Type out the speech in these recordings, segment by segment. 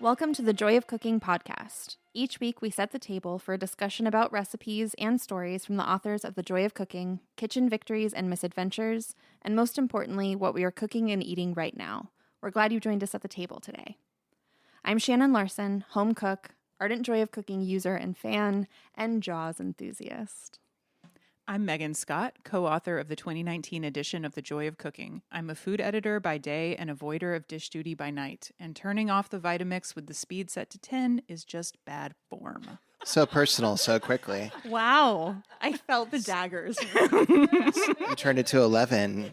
Welcome to the Joy of Cooking podcast. Each week we set the table for a discussion about recipes and stories from the authors of The Joy of Cooking, Kitchen Victories and Misadventures, and most importantly, what we are cooking and eating right now. We're glad you joined us at the table today. I'm Shannon Larson, home cook, ardent Joy of Cooking user and fan, and Jaws enthusiast. I'm Megan Scott, co-author of the 2019 edition of The Joy of Cooking. I'm a food editor by day and avoider of dish duty by night, and turning off the Vitamix with the speed set to 10 is just bad form. So personal, so quickly. Wow, I felt the daggers. You turned it to 11,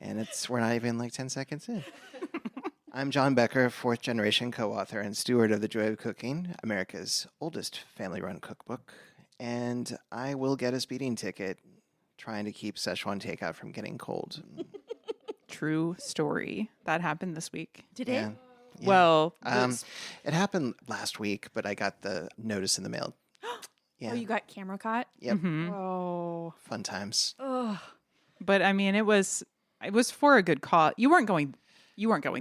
and we're not even like 10 seconds in. I'm John Becker, fourth generation co-author and steward of The Joy of Cooking, America's oldest family-run cookbook. And I will get a speeding ticket trying to keep Szechuan takeout from getting cold. True story. That happened this week. Did it? Yeah. Well, it happened last week, but I got the notice in the mail. Yeah. Oh, you got camera caught? Yep. Oh. Fun times. Ugh. but I mean, it was for a good cause. You weren't going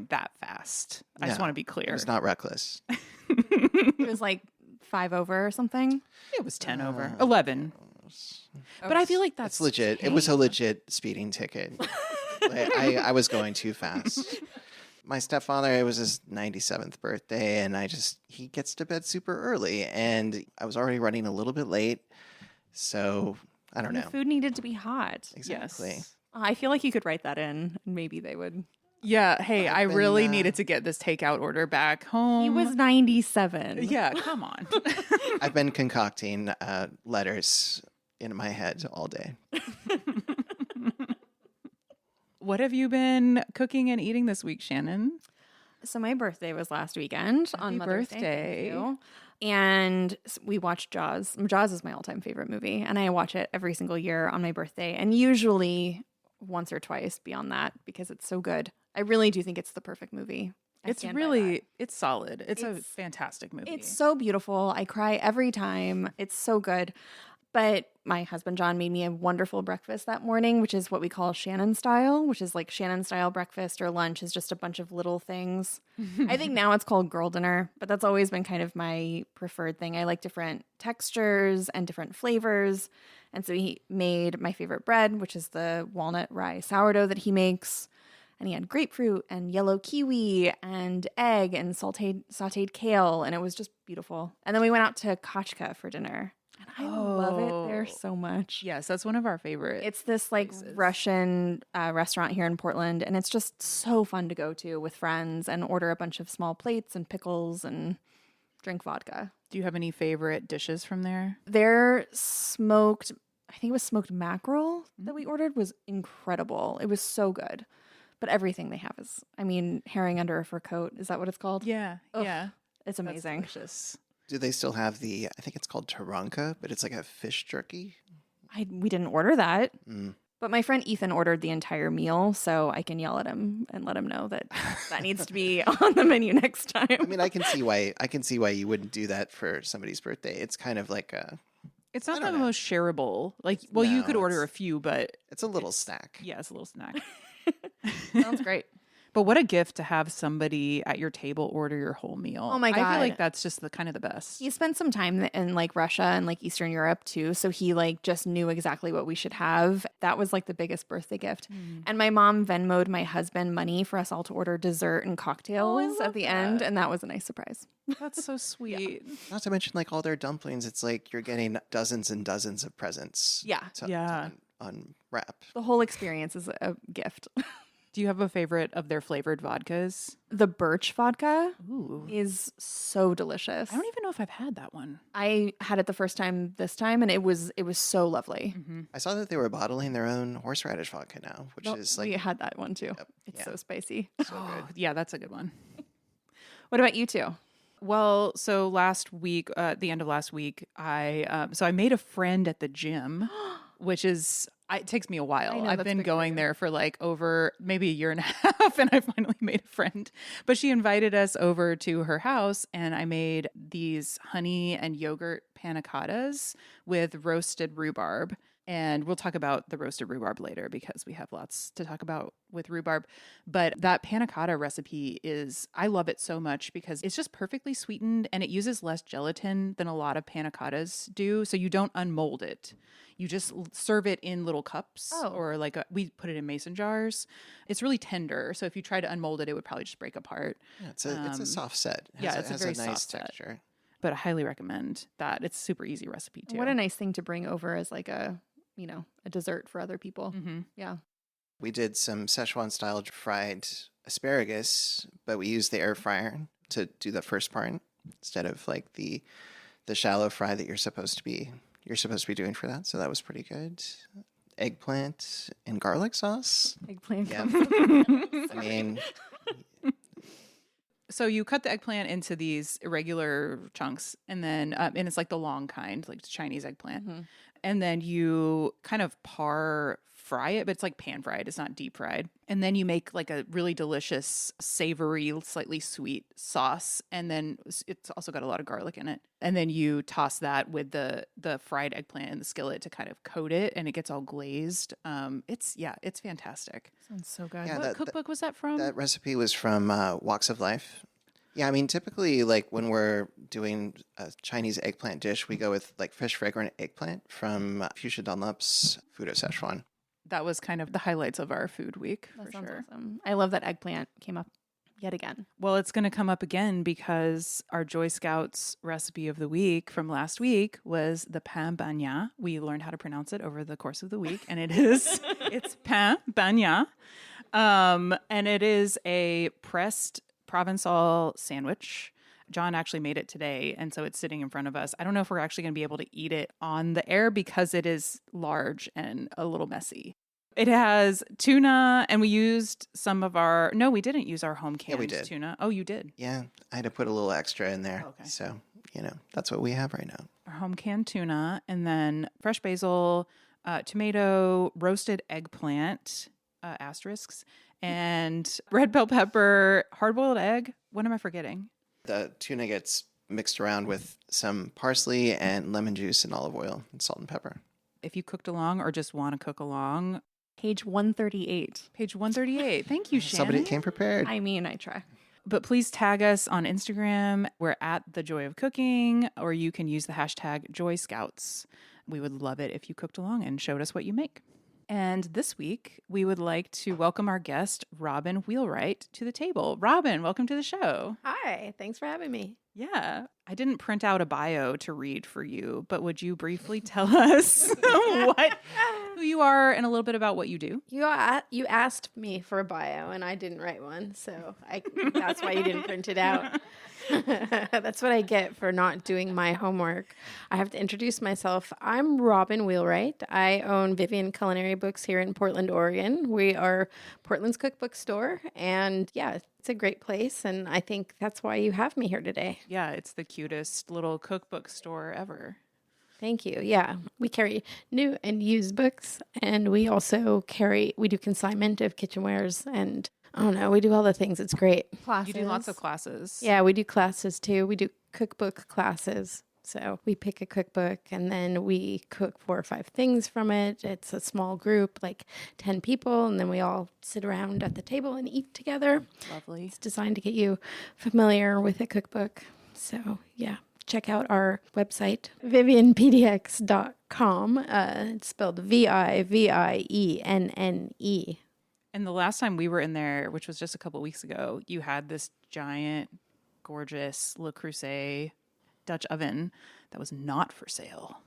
that fast. I just No, want to be clear. It was not reckless. It was like 5 over or something. It was 10 over 11. But I feel like that's legit. okay. It was a legit speeding ticket. I was going too fast. My stepfather, it was his 97th birthday, and he gets to bed super early, and I was already running a little bit late, so I don't know. The food needed to be hot. Exactly. Yes. I feel like you could write that in, and maybe they would. Yeah. Hey, I been, really needed to get this takeout order back home. He was 97. Yeah. Come on. I've been concocting letters in my head all day. What have you been cooking and eating this week, Shannon? So my birthday was last weekend on Mother's Day. Thank you. And we watched Jaws. Jaws is my all-time favorite movie, and I watch it every single year on my birthday, and usually once or twice beyond that because it's so good. I really do think it's the perfect movie. It's solid. It's a fantastic movie. It's so beautiful. I cry every time. It's so good. But my husband, John, made me a wonderful breakfast that morning, which is what we call Shannon style, which is like Shannon style breakfast or lunch is just a bunch of little things. I think now it's called girl dinner, but that's always been kind of my preferred thing. I like different textures and different flavors. And so he made my favorite bread, which is the walnut rye sourdough that he makes. And he had grapefruit and yellow kiwi and egg and sauteed kale. And it was just beautiful. And then we went out to Cotta for dinner. And I love it there so much. Yes, that's one of our favorites. It's this like places. Russian restaurant here in Portland. And it's just so fun to go to with friends and order a bunch of small plates and pickles and drink vodka. Do you have any favorite dishes from there? Their smoked, I think it was smoked mackerel that we ordered was incredible. It was so good. But everything they have is, I mean, herring under a fur coat. Is that what it's called? Yeah. Ugh, Yeah. It's amazing. That's delicious. Do they still have I think it's called taranka, but it's like a fish jerky? We didn't order that. Mm. But my friend Ethan ordered the entire meal, so I can yell at him and let him know that that needs to be on the menu next time. I mean, I can see why you wouldn't do that for somebody's birthday. It's kind of like It's not I the don't know. most shareable. Like, well, you No, could order a it's- few, but it's a little snack. yeah, it's a little snack. Sounds great. But what a gift to have somebody at your table order your whole meal. Oh my I feel God. like that's just the best. He spent some time in like Russia and like Eastern Europe too, so he like just knew exactly what we should have. That was like the biggest birthday gift. And my mom Venmo'd my husband money for us all to order dessert and cocktails at the end, and that was a nice surprise. That's so sweet. Not to mention like all their dumplings. It's like you're getting dozens and dozens of presents. Yeah. To unwrap. The whole experience is a gift. Do you have a favorite of their flavored vodkas? The birch vodka Ooh. is so delicious. I don't even know if I've had that one. I had it the first time this time, and it was so lovely. I saw that they were bottling their own horseradish vodka now, which is like We had that one too. Yep. It's Yeah. so spicy. so good. Yeah, that's a good one. What about you two? Well, so last week, at the end of last week, I made a friend at the gym, which is it takes me a while. I know, I've that's been big for going you. there for like over maybe a year and a half, and I finally made a friend. But she invited us over to her house, and I made these honey and yogurt panna cottas with roasted rhubarb. And we'll talk about the roasted rhubarb later because we have lots to talk about with rhubarb. But that panna cotta recipe I love it so much because it's just perfectly sweetened and it uses less gelatin than a lot of panna cottas do. So you don't unmold it. You just serve it in little cups or we put it in mason jars. It's really tender. So if you try to unmold it, it would probably just break apart. Yeah, it's a soft set. It's a very nice soft texture. set. But I highly recommend that. It's a super easy recipe too. What a nice thing to bring over as like a dessert for other people. Mm-hmm. Yeah. We did some Szechuan style fried asparagus, but we used the air fryer to do the first part instead of like the shallow fry that you're supposed to be doing for that. So that was pretty good. Eggplant and garlic sauce. Eggplant. Yeah. I mean, so you cut the eggplant into these irregular chunks, and then and it's like the long kind, like the Chinese eggplant. Mm-hmm. And then you kind of fry it, but it's like pan fried. It's not deep fried. And then you make like a really delicious, savory, slightly sweet sauce. And then it's also got a lot of garlic in it. And then you toss that with the fried eggplant in the skillet to kind of coat it, and it gets all glazed. It's fantastic. Sounds so good. Yeah, What cookbook was that from? that recipe was from Walks of Life. Yeah, I mean, typically, like when we're doing a Chinese eggplant dish, we go with like fresh fragrant eggplant from Fuchsia Dunlop's Food of Szechuan. That was kind of the highlights of our food week, That for sounds sure. awesome. I love that eggplant came up yet again. Well, it's going to come up again because our Joy Scouts recipe of the week from last week was the pain bagna. We learned how to pronounce it over the course of the week, and it's pain bagna. And it is a pressed Provençal sandwich. John actually made it today, and so it's sitting in front of us. I don't know if we're actually going to be able to eat it on the air because it is large and a little messy. It has tuna, and we used some of our... No, we didn't use our home canned tuna. Oh, you did? Yeah, I had to put a little extra in there. Okay. So, that's what we have right now. Our home canned tuna, and then fresh basil, tomato, roasted eggplant, asterisks, and red bell pepper, hard-boiled egg. What am I forgetting? The tuna gets mixed around with some parsley and lemon juice and olive oil and salt and pepper. If you cooked along or just want to cook along, Page 138. page 138. Thank you, Shannon. Somebody came prepared. I mean, I try. But please tag us on Instagram. We're at The Joy of Cooking, or you can use the hashtag Joy Scouts. We would love it if you cooked along and showed us what you make. And this week, we would like to welcome our guest, Robin Wheelright, to the table. Robin, welcome to the show. Hi, thanks for having me. Yeah, I didn't print out a bio to read for you, but would you briefly tell us who you are and a little bit about what you do? You asked me for a bio, and I didn't write one, so that's why you didn't print it out. That's what I get for not doing my homework. I have to introduce myself. I'm Robin Wheelright. I own Vivienne Culinary Books here in Portland, Oregon. We are Portland's cookbook store, and yeah, it's a great place, and I think that's why you have me here today. Yeah, it's the cutest little cookbook store ever. Thank you. Yeah, we carry new and used books, and we also do consignment of kitchenwares, and I don't know, we do all the things. It's great. Classes. You do lots of classes. Yeah, we do classes too. We do cookbook classes. So we pick a cookbook and then we cook 4 or 5 things from it. It's a small group, like 10 people, and then we all sit around at the table and eat together. Lovely. It's designed to get you familiar with a cookbook. So yeah, check out our website, viviennepdx.com. It's spelled Vivienne. And the last time we were in there, which was just a couple weeks ago, you had this giant, gorgeous Le Creuset Dutch oven that was not for sale.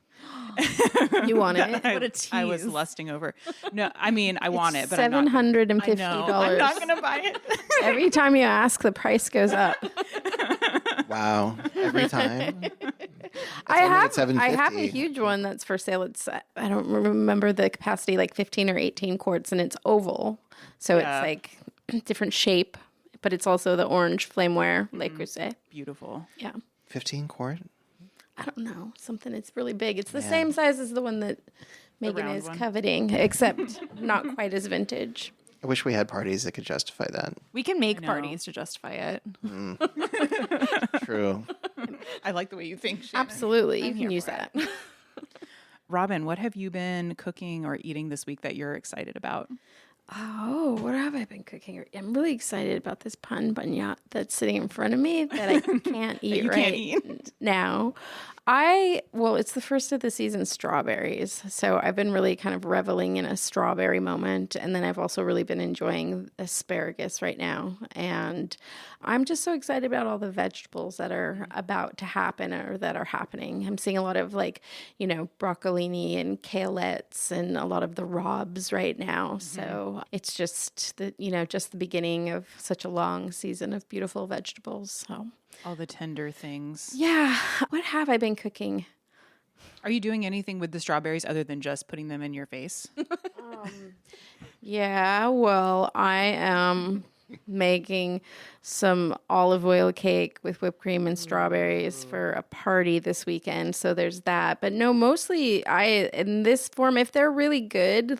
You want it? What a tease. I was lusting over. No, I mean, I want it, but $750. I know, I'm not going to buy it. Every time you ask, the price goes up. Wow. Every time. I have $750. a huge one that's for sale. It's I don't remember the capacity, like 15 or 18 quarts, and it's oval, so Yeah. it's like different shape, but it's also the orange flameware Le Creuset. Beautiful. Yeah, 15 quart? I don't know, something. It's really big. It's the Man. same size as the one that Megan round is one. coveting, except not quite as vintage. I wish we had parties that could justify that. We can make know. parties to justify it. True. I like the way you think, Shannon. Absolutely, you I'm can here use for that. Robin, what have you been cooking or eating this week that you're excited about? Oh, what have I been cooking? I'm really excited about this pun bunyat that's sitting in front of me that I can't eat you right can't eat? now. It's the first of the season strawberries. So I've been really kind of reveling in a strawberry moment. And then I've also really been enjoying asparagus right now. And I'm just so excited about all the vegetables that are about to happen or that are happening. I'm seeing a lot of broccolini and kalettes and a lot of the robs right now. So it's just just the beginning of such a long season of beautiful vegetables. So All the tender things. yeah. What have I been cooking? Are you doing anything with the strawberries other than just putting them in your face? Yeah, well, I am making some olive oil cake with whipped cream and strawberries for a party this weekend. So there's that. But no, mostly in this form, if they're really good,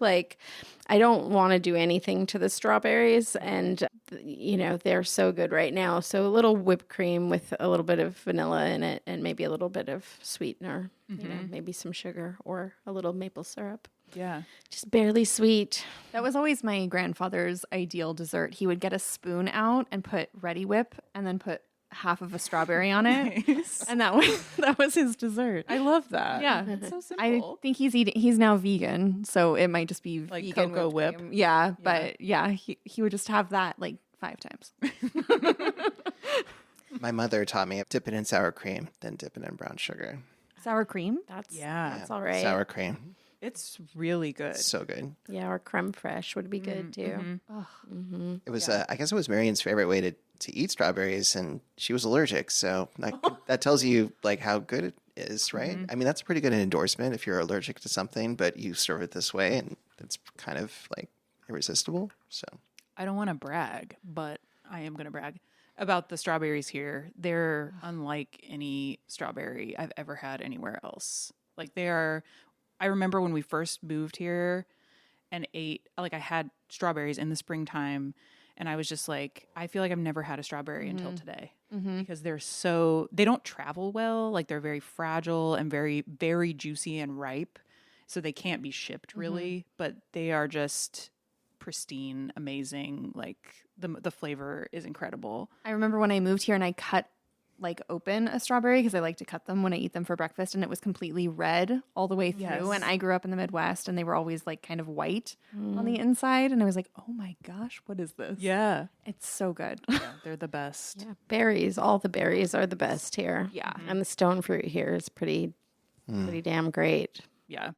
I don't want to do anything to the strawberries, and they're so good right now. So a little whipped cream with a little bit of vanilla in it, and maybe a little bit of sweetener, maybe some sugar or a little maple syrup. Yeah. Just barely sweet. That was always my grandfather's ideal dessert. He would get a spoon out and put Ready Whip and then put half of a strawberry on it. Nice. And that was his dessert. I love that. Yeah. It's so I simple. think he's now vegan, so it might just be Like vegan cocoa whipped whip? cream. Yeah, but he would just have that 5 times. My mother taught me dip it in sour cream, then dip it in brown sugar. Sour cream? That's all right. Sour cream. It's really good. So good. Yeah, or creme fraiche would be good too. It was, I guess it was Marion's favorite way to eat strawberries, and she was allergic. So that tells you how good it is, right? I mean, that's a pretty good endorsement if you're allergic to something, but you serve it this way, and it's kind of irresistible. So I don't want to brag, but I am going to brag about the strawberries here. They're unlike any strawberry I've ever had anywhere else. I remember when we first moved here and ate, I had strawberries in the springtime, and I was just I feel like I've never had a strawberry until today because they don't travel well. They're very fragile and very, very juicy and ripe. So they can't be shipped really, but they are just pristine, amazing. The flavor is incredible. I remember when I moved here and I cut open a strawberry because I like to cut them when I eat them for breakfast, and it was completely red all the way through. Yes. And I grew up in the Midwest, and they were always kind of white on the inside, and I was like, oh my gosh, what is this? Yeah. It's so good. Yeah, they're the best. Yeah, berries. All the berries are the best here. Yeah. And the stone fruit here is pretty damn great. Yeah.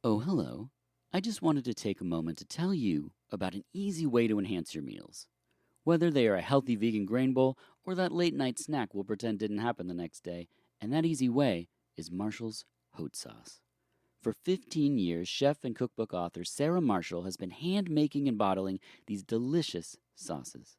Oh, hello. I just wanted to take a moment to tell you about an easy way to enhance your meals. Whether they are a healthy vegan grain bowl or that late night snack we'll pretend didn't happen the next day, and that easy way is Marshall's Hot Sauce. For 15 years, chef and cookbook author Sarah Marshall has been hand-making and bottling these delicious sauces.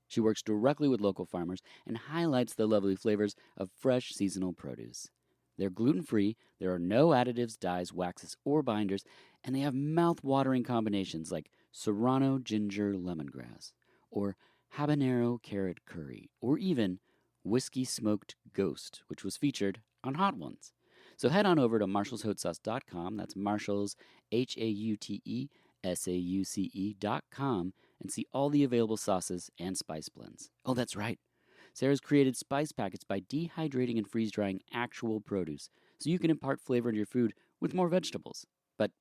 She works directly with local farmers and highlights the lovely flavors of fresh seasonal produce. They're gluten-free, there are no additives, dyes, waxes, or binders, and they have mouth-watering combinations like serrano ginger lemongrass, or habanero carrot curry, or even whiskey smoked ghost, which was featured on Hot Ones. So head on over to marshallshotsauce.com, that's Marshall's, HAUTESAUCE.com, and see all the available sauces and spice blends. Oh, that's right. Sarah's created spice packets by dehydrating and freeze-drying actual produce, so you can impart flavor to your food with more vegetables. But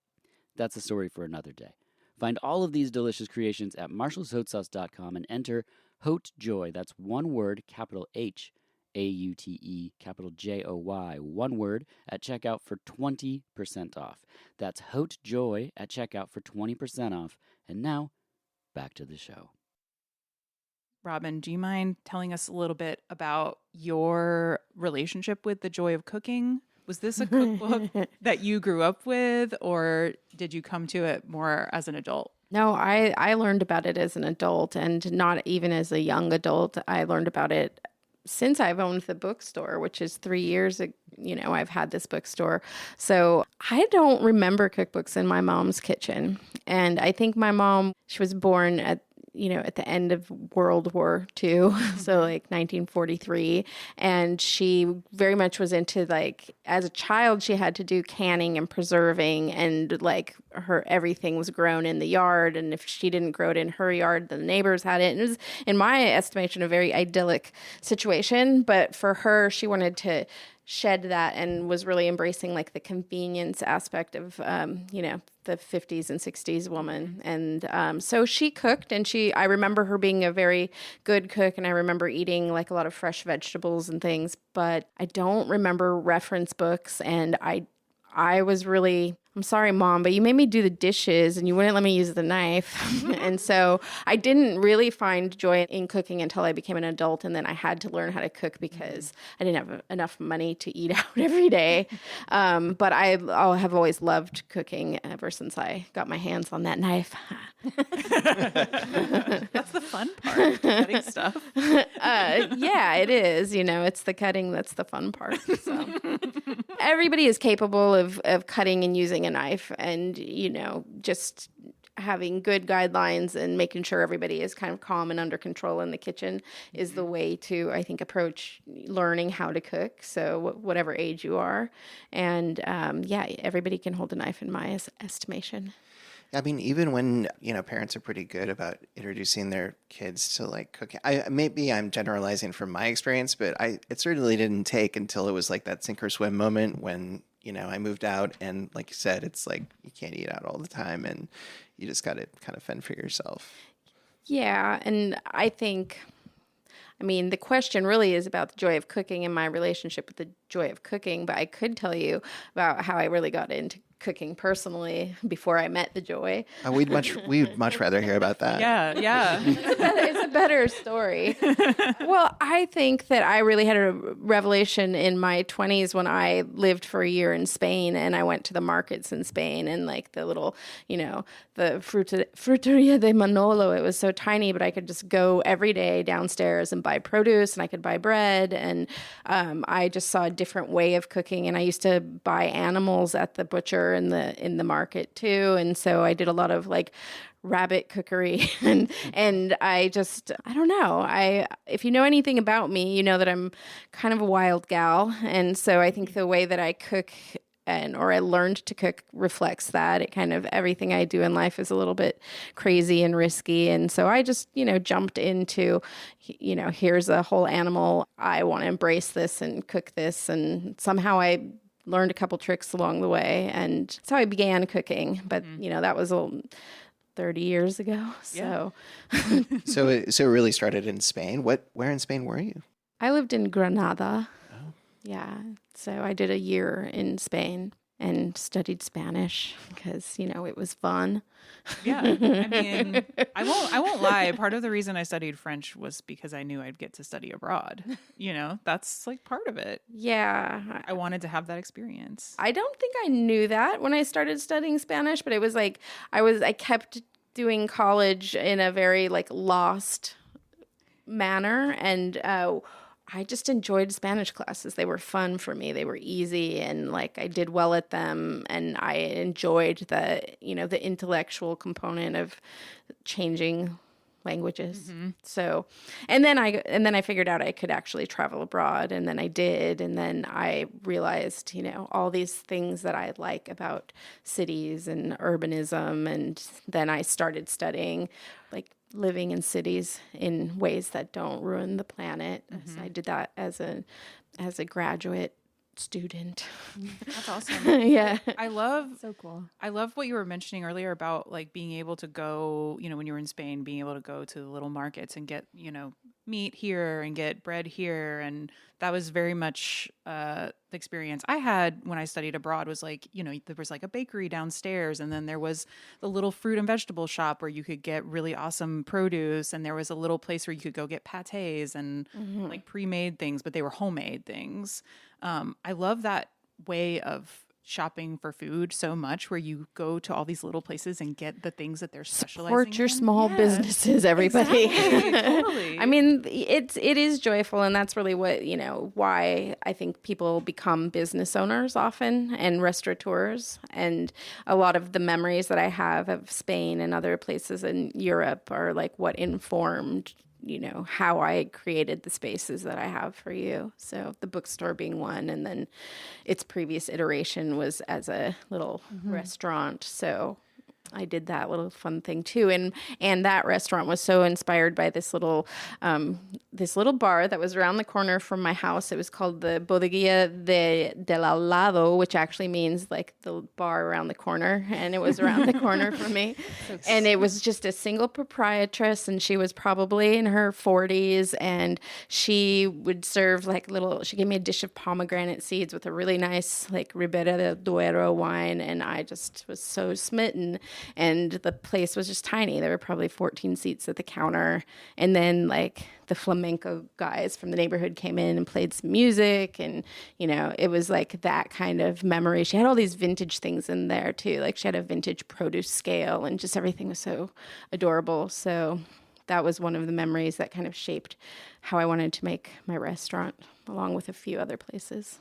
that's a story for another day. Find all of these delicious creations at marshallshotsauce.com and enter HOTJOY, that's one word, capital H, AUTE, capital JOY, one word, at checkout for 20% off. That's HOTJOY at checkout for 20% off. And now, back to the show. Robin, do you mind telling us a little bit about your relationship with the joy of cooking? Was this a cookbook that you grew up with, or did you come to it more as an adult? No, I learned about it as an adult, and not even as a young adult. I learned about it since I've owned the bookstore, which is 3 years, I've had this bookstore. So I don't remember cookbooks in my mom's kitchen. And I think my mom, she was born at at the end of World War II, so like 1943. And she very much was into, like, as a child, she had to do canning and preserving, and like everything was grown in the yard. And if she didn't grow it in her yard, the neighbors had it. And it was, in my estimation, a very idyllic situation. But for her, she wanted to shed that and was really embracing like the convenience aspect of, the 50s and 60s woman. And so she cooked, and I remember her being a very good cook, and I remember eating like a lot of fresh vegetables and things, but I don't remember reference books. And I was really, I'm sorry, Mom, but you made me do the dishes and you wouldn't let me use the knife. And so I didn't really find joy in cooking until I became an adult. And then I had to learn how to cook because I didn't have enough money to eat out every day. But I have always loved cooking ever since I got my hands on that knife. That's the fun part, cutting stuff. Yeah, it is. It's the cutting that's the fun part. So everybody is capable of cutting and using a knife, and just having good guidelines and making sure everybody is kind of calm and under control in the kitchen is the way to, I think, approach learning how to cook. So whatever age you are, and everybody can hold a knife in my estimation. I mean, even when, parents are pretty good about introducing their kids to like cooking. Maybe I'm generalizing from my experience, but it certainly didn't take until it was like that sink or swim moment when, I moved out, and like you said, it's like you can't eat out all the time, and you just got to kind of fend for yourself. Yeah, and I think, the question really is about the joy of cooking and my relationship with the joy of cooking, but I could tell you about how I really got into cooking personally before I met the joy. We'd much rather hear about that. Yeah. It's a better story. Well, I think that I really had a revelation in my 20s when I lived for a year in Spain, and I went to the markets in Spain, and like the little, the fruteria de Manolo. It was so tiny, but I could just go every day downstairs and buy produce, and I could buy bread, and I just saw a different way of cooking. And I used to buy animals at the butcher in the market too, and so I did a lot of like rabbit cookery, and I don't know. If you know anything about me, you know that I'm kind of a wild gal, and so I think the way that I cook or I learned to cook reflects that. It kind of, everything I do in life is a little bit crazy and risky, and so I just jumped into here's a whole animal, I want to embrace this and cook this, and somehow I learned a couple tricks along the way, and that's how I began cooking. But that was 30 years ago. So, so it really started in Spain. Where in Spain were you? I lived in Granada. Oh. Yeah. So I did a year in Spain and studied Spanish because, it was fun. Yeah. I won't lie. Part of the reason I studied French was because I knew I'd get to study abroad. That's like part of it. Yeah. I wanted to have that experience. I don't think I knew that when I started studying Spanish, but it was like, I kept doing college in a very like lost manner. And, I just enjoyed Spanish classes. They were fun for me. They were easy, and like I did well at them, and I enjoyed the intellectual component of changing languages. Mm-hmm. So, and then I figured out I could actually travel abroad, and then I did, and then I realized, all these things that I like about cities and urbanism, and then I started studying like living in cities in ways that don't ruin the planet. Mm-hmm. So I did that as a graduate student. That's awesome. Yeah. So cool. I love what you were mentioning earlier about like being able to go, when you were in Spain, being able to go to the little markets and get, meat here and get bread here. And that was very much the experience I had when I studied abroad was like, there was like a bakery downstairs, and then there was the little fruit and vegetable shop where you could get really awesome produce, and there was a little place where you could go get pâtés and like pre-made things, but they were homemade things. I love that way of shopping for food so much, where you go to all these little places and get the things that they're specializing Support your in. small Yeah. businesses, everybody. Exactly, totally. I mean, it is joyful, and that's really what, why I think people become business owners often and restaurateurs. And a lot of the memories that I have of Spain and other places in Europe are like what informed how I created the spaces that I have for you. So the bookstore being one, and then its previous iteration was as a little restaurant. So I did that little fun thing too, and that restaurant was so inspired by this little bar that was around the corner from my house. It was called the Bodeguilla del Al Lado, which actually means like the bar around the corner, and it was around the corner from me. And it was just a single proprietress, and she was probably in her 40s, and she would serve she gave me a dish of pomegranate seeds with a really nice like Ribera del Duero wine, and I just was so smitten. And the place was just tiny. There were probably 14 seats at the counter. And then like the flamenco guys from the neighborhood came in and played some music. And, it was like that kind of memory. She had all these vintage things in there too. Like she had a vintage produce scale, and just everything was so adorable. So that was one of the memories that kind of shaped how I wanted to make my restaurant, along with a few other places.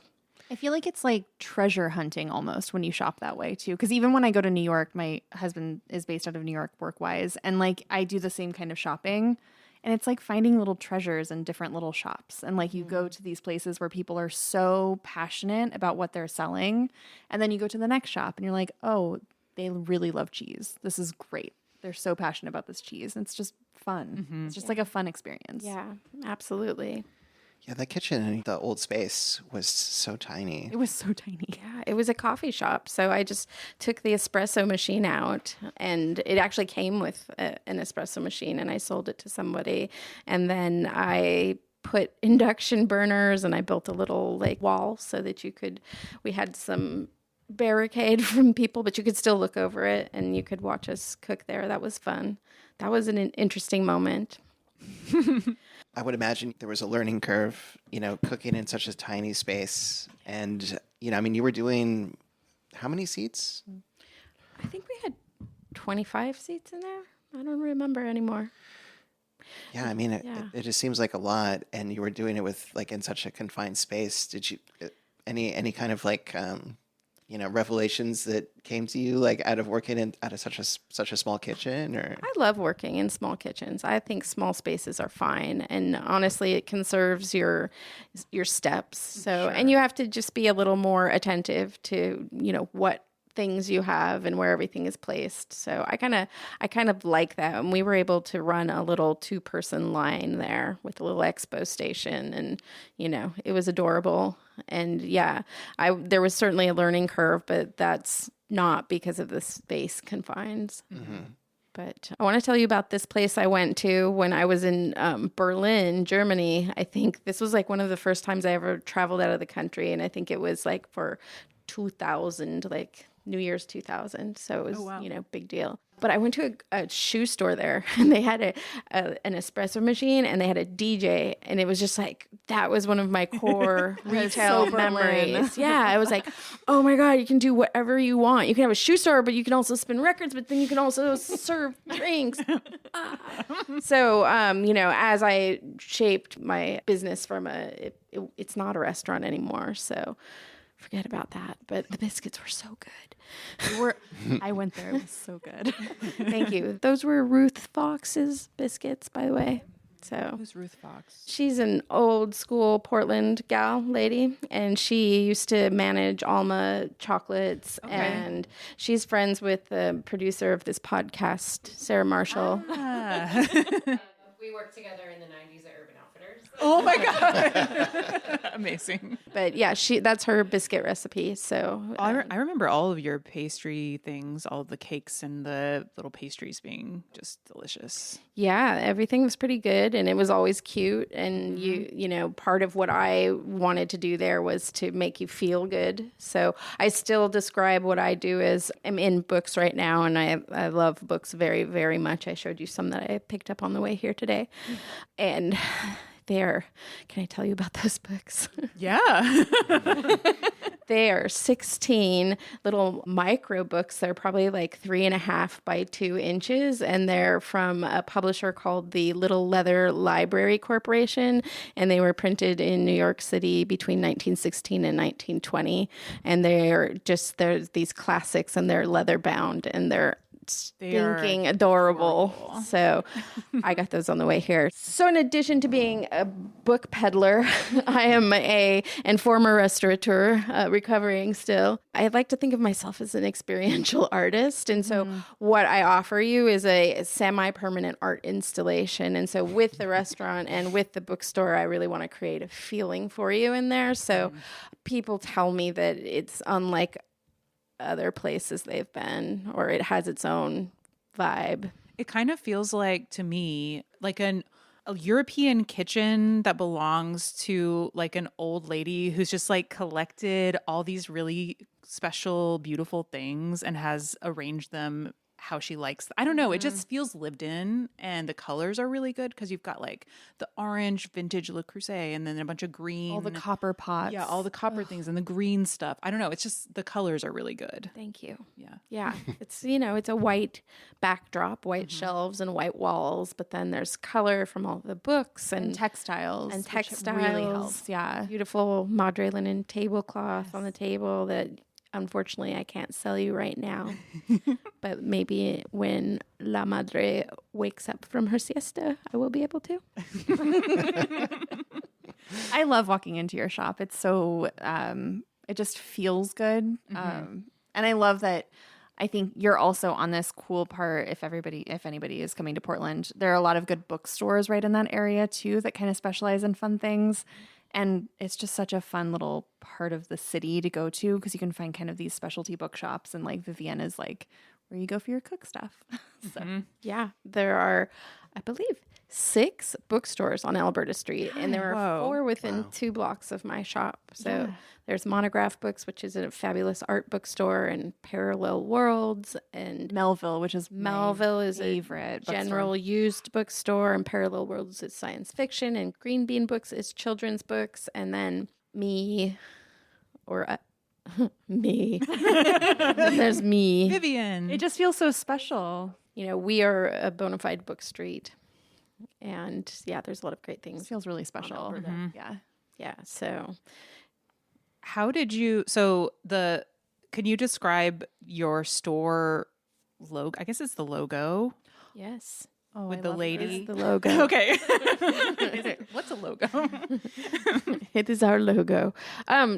I feel like it's like treasure hunting almost when you shop that way too. Because even when I go to New York, my husband is based out of New York work-wise, and like I do the same kind of shopping, and it's like finding little treasures in different little shops. And like you go to these places where people are so passionate about what they're selling, and then you go to the next shop and you're like, oh, they really love cheese. This is great. They're so passionate about this cheese. And it's just fun. It's just like a fun experience. Yeah, absolutely. Yeah, that kitchen in the old space was so tiny. It was so tiny. Yeah, it was a coffee shop. So I just took the espresso machine out, and it actually came with an espresso machine, and I sold it to somebody. And then I put induction burners, and I built a little like wall so that we had some barricade from people, but you could still look over it and you could watch us cook there. That was fun. That was an interesting moment. I would imagine there was a learning curve, cooking in such a tiny space. And, you were doing how many seats? I think we had 25 seats in there. I don't remember anymore. Yeah, it just seems like a lot. And you were doing it with like in such a confined space. Did you, any kind of like, revelations that came to you like out of working out of such a small kitchen? Or I love working in small kitchens. I think small spaces are fine, and honestly, it conserves your steps. So, Sure. And you have to just be a little more attentive to what things you have and where everything is placed. So I kind of like that. And we were able to run a little 2-person line there with a little expo station, and it was adorable. And yeah, there was certainly a learning curve, but that's not because of the space confines. Mm-hmm. But I want to tell you about this place I went to when I was in Berlin, Germany. I think this was like one of the first times I ever traveled out of the country. And I think it was like for 2000, like New Year's 2000. So it was, big deal. But I went to a shoe store there, and they had an espresso machine, and they had a DJ, and it was just like, that was one of my core retail memories. Yeah, I was like, oh my God, you can do whatever you want. You can have a shoe store, but you can also spin records, but then you can also serve drinks. So, as I shaped my business from it's not a restaurant anymore, so forget about that. But the biscuits were so good. I went there. It was so good. Thank you. Those were Ruth Fox's biscuits, by the way. So Who's Ruth Fox? She's an old school Portland gal lady, and she used to manage Alma Chocolates, and she's friends with the producer of this podcast, Sarah Marshall. We worked together in the 90s at Urban Outfitters. Oh my God. Amazing. But yeah, that's her biscuit recipe. So I remember all of your pastry things, all of the cakes and the little pastries being just delicious. Yeah, everything was pretty good, and it was always cute. And part of what I wanted to do there was to make you feel good. So I still describe what I do as I'm in books right now, and I love books very, very much. I showed you some that I picked up on the way here today. And Can I tell you about those books? Yeah. They are 16 little micro books. They're probably like 3.5 by 2 inches, and they're from a publisher called the Little Leather Library Corporation, and they were printed in New York City between 1916 and 1920. And there's these classics, and they're leather bound, and they're stinking adorable. So I got those on the way here. So in addition to being a book peddler, I am and former restaurateur, recovering still. I like to think of myself as an experiential artist. And so what I offer you is a semi-permanent art installation. And so with the restaurant and with the bookstore, I really want to create a feeling for you in there. So people tell me that it's unlike other places they've been, or it has its own vibe. It kind of feels like, to me, like a European kitchen that belongs to like an old lady who's just like collected all these really special, beautiful things and has arranged them how she likes. I don't know. It just feels lived in, and the colors are really good because you've got like the orange vintage Le Creuset and then a bunch of green. All the copper pots. Yeah, all the copper things and the green stuff. I don't know. It's just the colors are really good. Thank you. Yeah. Yeah. It's, it's a white backdrop, white shelves and white walls, but then there's color from all the books And textiles. and which textiles. really helps. Yeah. Beautiful Madre linen tablecloth on the table that unfortunately I can't sell you right now. But maybe when La Madre wakes up from her siesta, I will be able to. I love walking into your shop. It's so, it just feels good. And I love that. I think you're also on this cool part. If anybody is coming to Portland, there are a lot of good bookstores right in that area too that kind of specialize in fun things. And it's just such a fun little part of the city to go to because you can find kind of these specialty bookshops, and like Vivienne is like where you go for your cook stuff. So Yeah, there are, I believe, 6 bookstores on Alberta Street, and there are 4 within 2 blocks of my shop. So there's Monograph Books, which is a fabulous art bookstore, and Parallel Worlds, and Melville, which is Melville is favorite a general used bookstore, and Parallel Worlds is science fiction, and Green Bean Books is children's books, and then me. There's me. Vivienne. It just feels so special. We are a bona fide book street. And yeah, there's a lot of great It things. feels really special. Yeah. Yeah. So How did you, can you describe your store logo? I guess it's the logo yes. with the lady. The logo. Okay. What's a logo? It is our logo.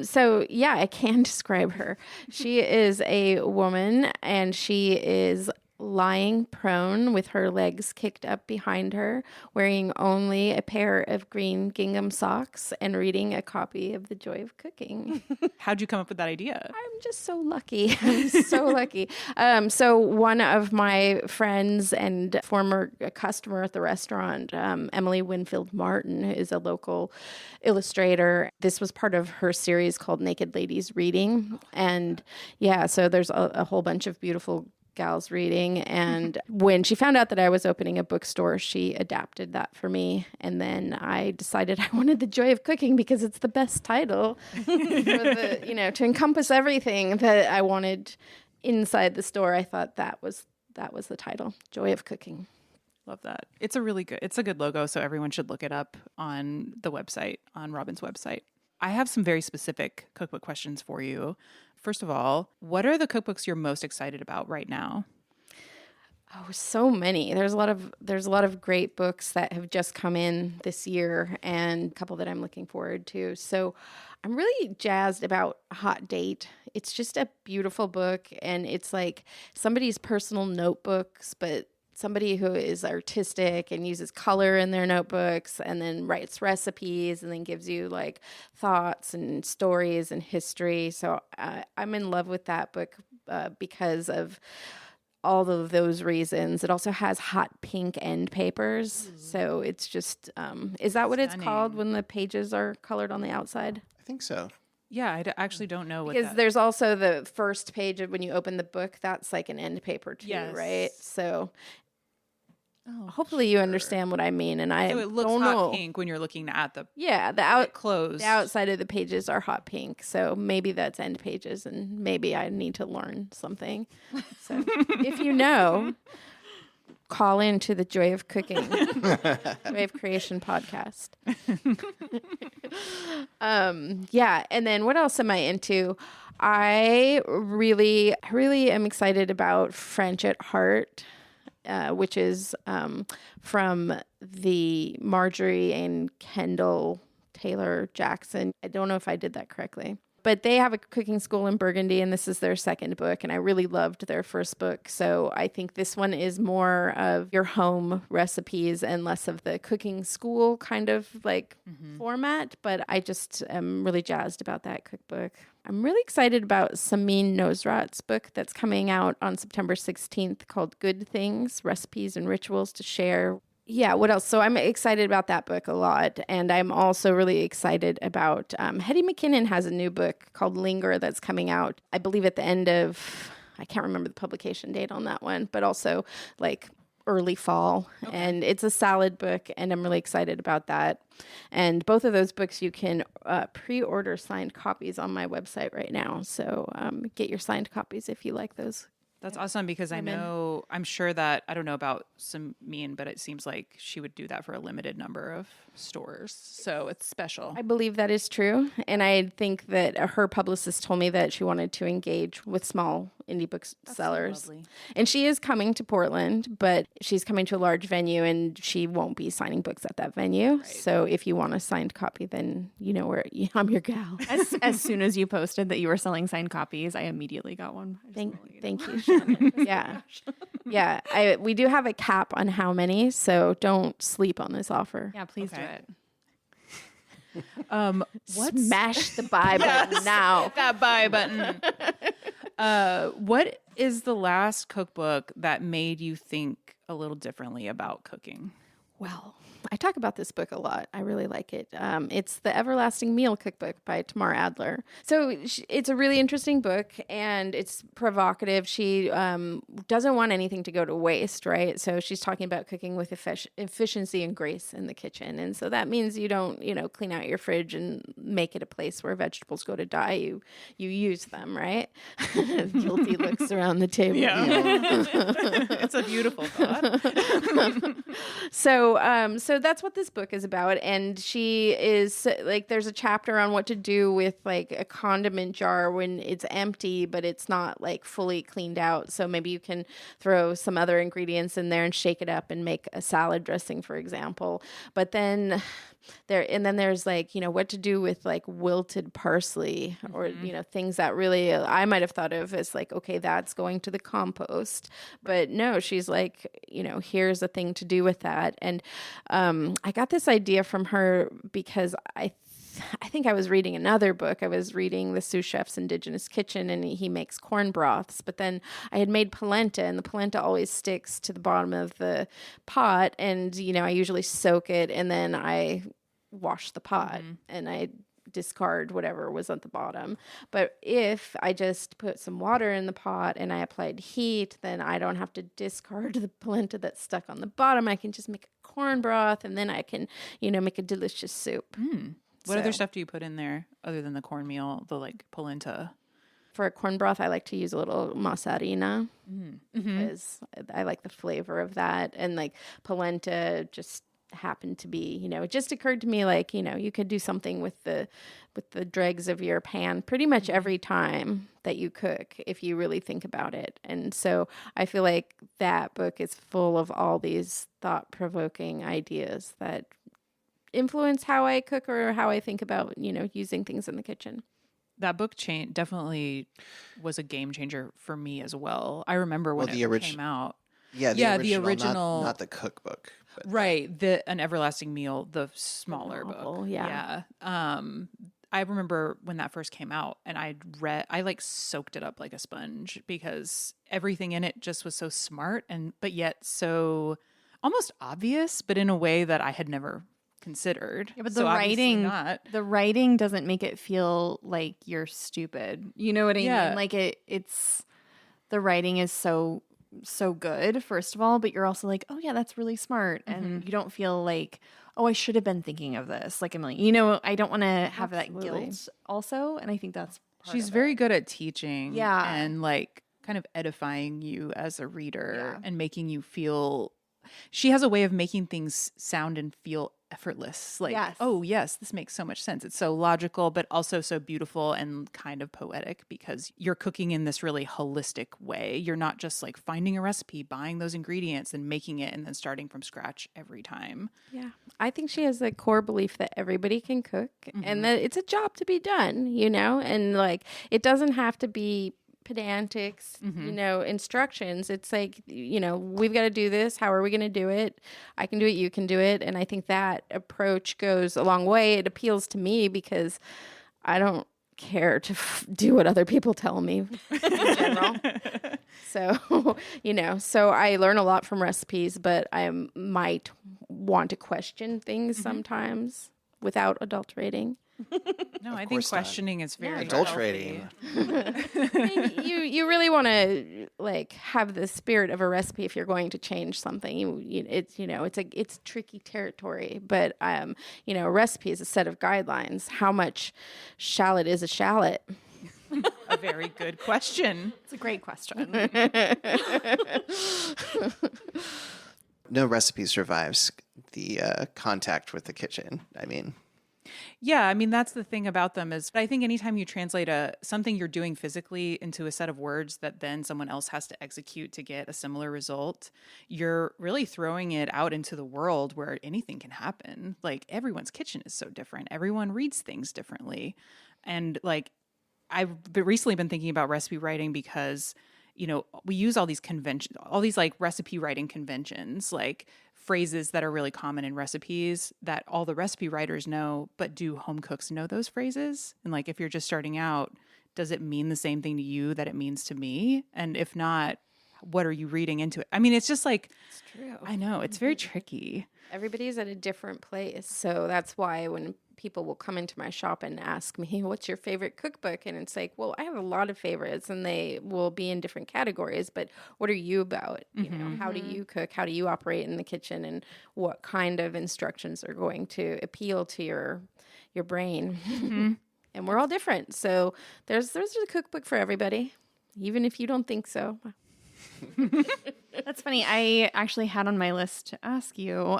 So yeah, I can describe her. She is a woman, and she is lying prone with her legs kicked up behind her, wearing only a pair of green gingham socks and reading a copy of The Joy of Cooking. How'd you come up with that idea? I'm just so lucky. I'm so lucky. So one of my friends and former customer at the restaurant, Emily Winfield Martin, is a local illustrator. This was part of her series called Naked Ladies Reading. And yeah, so there's a whole bunch of beautiful gals reading, and when she found out that I was opening a bookstore, she adapted that for me. And then I decided I wanted The Joy of Cooking because it's the best title for the, to encompass everything that I wanted inside the store. I thought that was the title, Joy of Cooking. Love that. It's a good logo, so everyone should look it up on the website, on Robin's website. I have some very specific cookbook questions for you. First of all, what are the cookbooks you're most excited about right now? Oh, so many. There's a lot of great books that have just come in this year, and a couple that I'm looking forward to. So I'm really jazzed about Hot Date. It's just a beautiful book, and it's like somebody's personal notebooks, but somebody who is artistic and uses color in their notebooks and then writes recipes and then gives you like thoughts and stories and history. So I'm in love with that book because of all of those reasons. It also has hot pink end papers. So it's just, is that what it's called when the pages are colored on the outside? I think so. Yeah, I actually don't know what Because there's also the first page of when you open the book, that's like an end paper too, Yes. right? So Hopefully you understand what I mean. And I So it looks don't hot know. pink when you're looking at the The clothes. outside of the pages are hot pink. So maybe that's end pages, and maybe I need to learn something. So if you know, call into the Joy of Cooking, Joy of Creation podcast. Yeah. And then what else am I into? I really am excited about French at Heart, which is from the Marjorie and Kendall Taylor Jackson. I don't know if I did that correctly. But they have a cooking school in Burgundy, and this is their second book, and I really loved their first book. So I think this one is more of your home recipes and less of the cooking school kind of like format. But I just am really jazzed about that cookbook. I'm really excited about Samin Nosrat's book that's coming out on September 16th called Good Things, Recipes and Rituals to Share. Yeah, what else? So I'm excited about that book a lot. And I'm also really excited about Hetty McKinnon has a new book called Linger that's coming out, I believe at the end of, I can't remember the publication date on that one, but also like early fall. Okay. And it's a salad book, and I'm really excited about that. And both of those books you can pre-order signed copies on my website right now. So get your signed copies if you like those. That's awesome because I'm sure that, I don't know about Samin, but it seems like she would do that for a limited number of stores. So it's special. I believe that is true. And I think that her publicist told me that she wanted to engage with small indie booksellers. So and she is coming to Portland, but she's coming to a large venue and she won't be signing books at that venue. Right. So if you want a signed copy, then you know where I'm your gal. As soon as you posted that you were selling signed copies, I immediately got one. Thank you, Shannon. Yeah. Yeah. We do have a cap on how many, so don't sleep on this offer. Yeah, please do it. Smash the buy button now. Hit that buy button. What is the last cookbook that made you think a little differently about cooking? Well, I talk about this book a lot. I really like it. It's The Everlasting Meal Cookbook by Tamar Adler. So it's a really interesting book, and it's provocative. She doesn't want anything to go to waste, right? So she's talking about cooking with efficiency and grace in the kitchen. And so that means you don't, clean out your fridge and make it a place where vegetables go to die. You use them, right? Guilty looks around the table. Yeah. It's a beautiful thought. So that's what this book is about. And she is like, there's a chapter on what to do with like a condiment jar when it's empty, but it's not like fully cleaned out. So maybe you can throw some other ingredients in there and shake it up and make a salad dressing, for example. But then there's like, what to do with like wilted parsley or, things that really I might have thought of as like, okay, that's going to the compost. But no, she's like, here's a thing to do with that. And I got this idea from her because I think I was reading another book. I was reading The Sous Chef's Indigenous Kitchen, and he makes corn broths. But then I had made polenta, and the polenta always sticks to the bottom of the pot. And, I usually soak it, and then I wash the pot, and I discard whatever was at the bottom. But if I just put some water in the pot and I applied heat, then I don't have to discard the polenta that's stuck on the bottom. I can just make a corn broth, and then I can, make a delicious soup. What other stuff do you put in there other than the cornmeal, the like polenta? For a corn broth, I like to use a little mozzarella because I like the flavor of that. And like polenta just happened to be, it just occurred to me like, you could do something with the dregs of your pan pretty much every time that you cook if you really think about it. And so I feel like that book is full of all these thought-provoking ideas that influence how I cook or how I think about, using things in the kitchen. That book definitely was a game changer for me as well. I remember when it came out. Yeah, the original, not the cookbook. But right, An Everlasting Meal, the smaller book. Yeah. I remember when that first came out, and I like soaked it up like a sponge because everything in it just was so smart but yet so almost obvious, but in a way that I had never considered. Yeah, but the writing doesn't make it feel like you're stupid. You know what I mean? Like it's the writing is so so good, first of all, but you're also like, oh yeah, that's really smart. And you don't feel like, oh, I should have been thinking of this. Like Emily, I don't want to have that Absolutely. guilt also. And I think that's part She's of very it. good at teaching Yeah. and like kind of edifying you as a reader Yeah. and making you feel. She has a way of making things sound and feel effortless. Like, Yes. oh, yes, this makes so much sense. It's so logical, but also so beautiful and kind of poetic because you're cooking in this really holistic way. You're not just like finding a recipe, buying those ingredients and making it and then starting from scratch every time. Yeah. I think she has a core belief that everybody can cook and that it's a job to be done, and like it doesn't have to be pedantic, instructions. It's like, we've got to do this. How are we going to do it? I can do it. You can do it. And I think that approach goes a long way. It appeals to me because I don't care to do what other people tell me in general. So, so I learn a lot from recipes, but I might want to question things sometimes without adulterating. No, I think course not. questioning is very Adulterating. healthy. You really want to like have the spirit of a recipe if you're going to change something. It's tricky territory, but a recipe is a set of guidelines. How much shallot is a shallot? A very good question. It's a great question. No recipe survives the contact with the kitchen. I mean, Yeah, I mean that's the thing about them is I think anytime you translate something you're doing physically into a set of words that then someone else has to execute to get a similar result, you're really throwing it out into the world where anything can happen. Like everyone's kitchen is so different. Everyone reads things differently. And like recently been thinking about recipe writing because we use all these conventions, all these like recipe writing conventions, like phrases that are really common in recipes that all the recipe writers know, but do home cooks know those phrases? And like, if you're just starting out, does it mean the same thing to you that it means to me? And if not, what are you reading into it? I mean, it's just like, It's true. I know it's very tricky. Everybody's at a different place. So that's why when people will come into my shop and ask me, what's your favorite cookbook? And it's like, well, I have a lot of favorites and they will be in different categories, but what are you about? How do you cook? How do you operate in the kitchen? And what kind of instructions are going to appeal to your brain? And we're all different. So there's a cookbook for everybody, even if you don't think so. That's funny. I actually had on my list to ask you,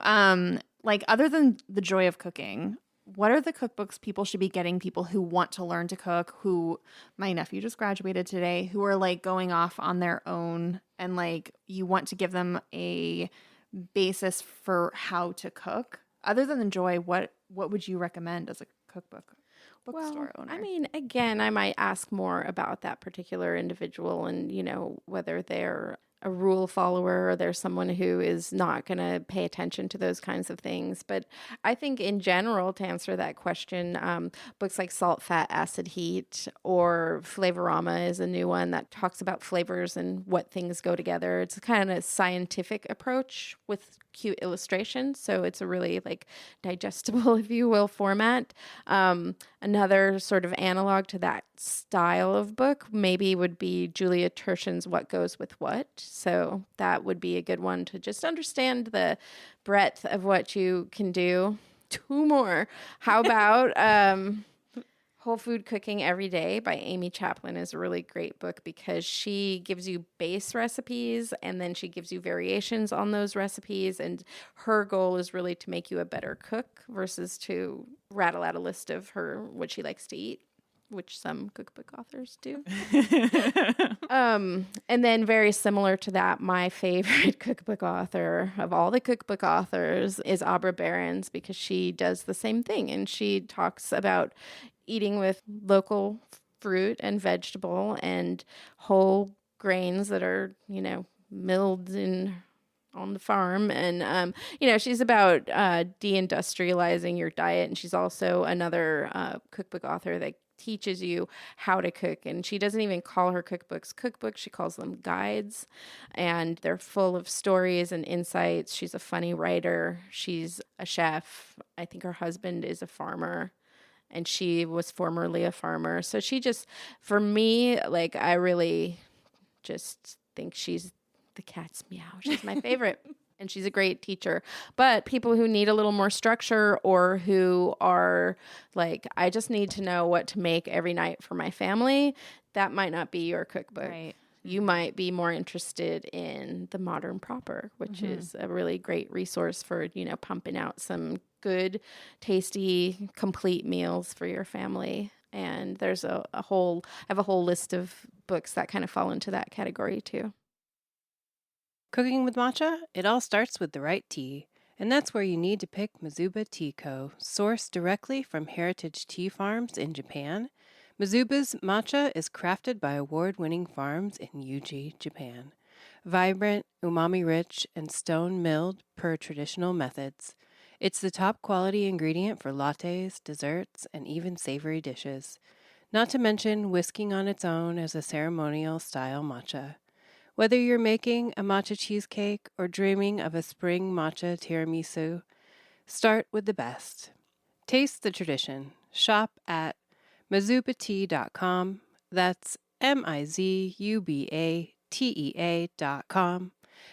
like other than The Joy of Cooking, what are the cookbooks people should be getting, people who want to learn to cook, who my nephew just graduated today, who are like going off on their own and like you want to give them a basis for how to cook? Other than The Joy, what would you recommend as a bookstore owner? I mean, again, I might ask more about that particular individual and, whether they're a rule follower or they're someone who is not going to pay attention to those kinds of things. But I think in general, to answer that question, books like Salt, Fat, Acid, Heat or Flavorama is a new one that talks about flavors and what things go together. It's a kind of scientific approach with cute illustrations. So it's a really like digestible, if you will, format. Another sort of analog to that style of book maybe would be Julia Turshen's What Goes With What. So that would be a good one to just understand the breadth of what you can do. Two more. How about Whole Food Cooking Every Day by Amy Chaplin is a really great book because she gives you base recipes and then she gives you variations on those recipes. And her goal is really to make you a better cook versus to rattle out a list of what she likes to eat, which some cookbook authors do. And then very similar to that, my favorite cookbook author of all the cookbook authors is Abra Behrens because she does the same thing. And she talks about eating with local fruit and vegetable and whole grains that are, milled on the farm. And, she's about deindustrializing your diet. And she's also another cookbook author that teaches you how to cook. And she doesn't even call her cookbooks cookbooks. She calls them guides. And they're full of stories and insights. She's a funny writer. She's a chef. I think her husband is a farmer. And she was formerly a farmer. So she just, for me, like, I really just think she's The cat's meow. She's my favorite. And she's a great teacher. But people who need a little more structure or who are like, I just need to know what to make every night for my family, that might not be your cookbook. Right. You might be more interested in the Modern Proper, which is a really great resource for, pumping out some good, tasty, complete meals for your family. And there's I have a whole list of books that kind of fall into that category too. Cooking with matcha? It all starts with the right tea. And that's where you need to pick Mizuba Tea Co., sourced directly from heritage tea farms in Japan. Mizuba's matcha is crafted by award-winning farms in Yuji, Japan. Vibrant, umami-rich, and stone-milled per traditional methods. It's the top quality ingredient for lattes, desserts, and even savory dishes. Not to mention whisking on its own as a ceremonial-style matcha. Whether you're making a matcha cheesecake or dreaming of a spring matcha tiramisu, start with the best. Taste the tradition. Shop at mizubatea.com. That's MIZUBATEA.com.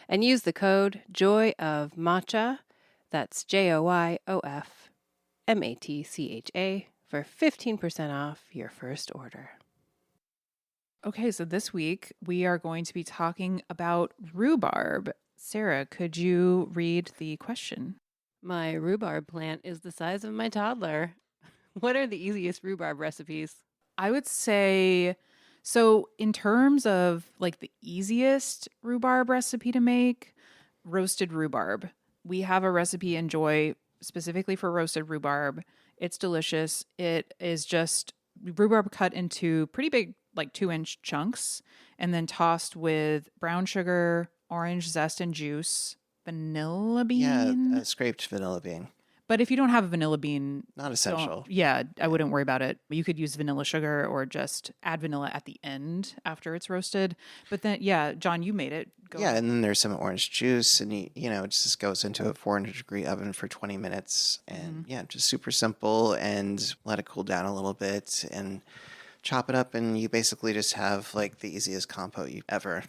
And use the code JOYOFMATCHA, that's JOYOFMATCHA, for 15% off your first order. Okay, so this week we are going to be talking about rhubarb. Sarah, could you read the question? My rhubarb plant is the size of my toddler. What are the easiest rhubarb recipes? I would say, so in terms of like the easiest rhubarb recipe to make, roasted rhubarb. We have a recipe in Joy specifically for roasted rhubarb. It's delicious. It is just rhubarb cut into pretty big, like 2-inch chunks, and then tossed with brown sugar, orange zest and juice, vanilla bean. Yeah, scraped vanilla bean. But if you don't have a vanilla bean, Not essential. I wouldn't worry about it. You could use vanilla sugar or just add vanilla at the end after it's roasted. But then, John, you made it. Go Yeah, ahead. and then there's some orange juice, and it just goes into a 400-degree oven for 20 minutes. And just super simple, and let it cool down a little bit, and chop it up, and you basically just have like the easiest compote you ever.